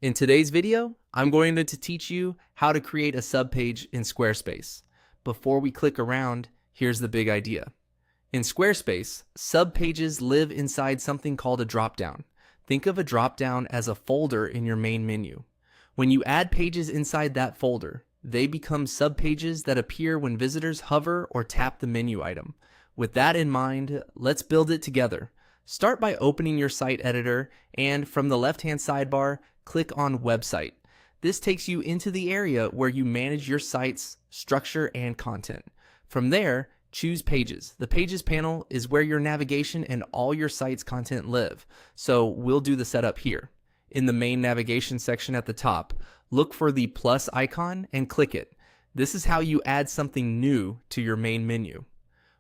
In today's video, I'm going to teach you how to create a subpage in Squarespace. Before we click around, here's the big idea. In Squarespace, subpages live inside something called a dropdown. Think of a dropdown as a folder in your main menu. When you add pages inside that folder, they become subpages that appear when visitors hover or tap the menu item. With that in mind, let's build it together. Start by opening your site editor and from the left-hand sidebar, click on Website. This takes you into the area where you manage your site's structure and content. From there, choose Pages. The Pages panel is where your navigation and all your site's content live, so we'll do the setup here. In the main navigation section at the top, look for the plus icon and click it. This is how you add something new to your main menu.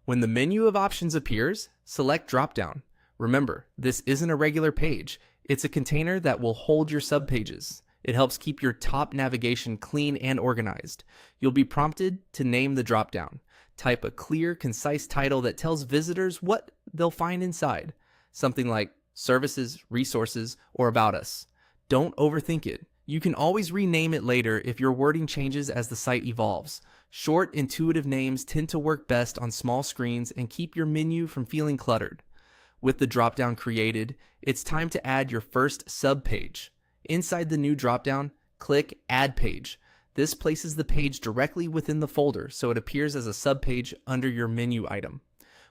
When the menu of options appears, select Dropdown. Remember, this isn't a regular page. It's a container that will hold your subpages. It helps keep your top navigation clean and organized. You'll be prompted to name the dropdown. Type a clear, concise title that tells visitors what they'll find inside. Something like Services, Resources, or About Us. Don't overthink it. You can always rename it later if your wording changes as the site evolves. Short, intuitive names tend to work best on small screens and keep your menu from feeling cluttered. With the dropdown created, it's time to add your first subpage. Inside the new dropdown, click Add Page. This places the page directly within the folder so it appears as a subpage under your menu item.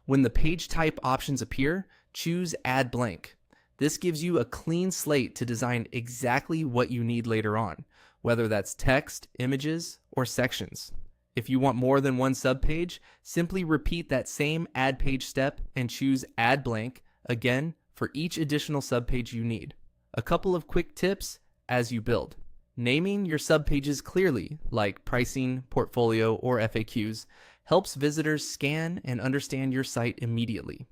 When the page type options appear, choose Add Blank. This gives you a clean slate to design exactly what you need later on, whether that's text, images, or sections. If you want more than one subpage, simply repeat that same Add Page step and choose Add Blank again for each additional subpage you need. A couple of quick tips as you build. Naming your subpages clearly, like pricing, portfolio, or FAQs, helps visitors scan and understand your site immediately.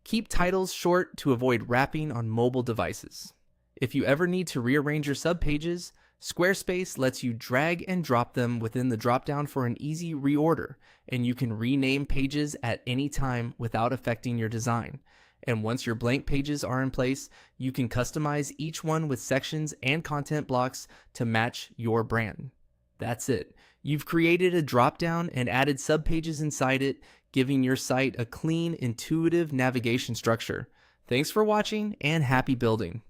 Keep titles short to avoid wrapping on mobile devices. If you ever need to rearrange your subpages, Squarespace lets you drag and drop them within the dropdown for an easy reorder, and you can rename pages at any time without affecting your design. And once your blank pages are in place, you can customize each one with sections and content blocks to match your brand. That's it. You've created a dropdown and added subpages inside it, giving your site a clean, intuitive navigation structure. Thanks for watching and happy building.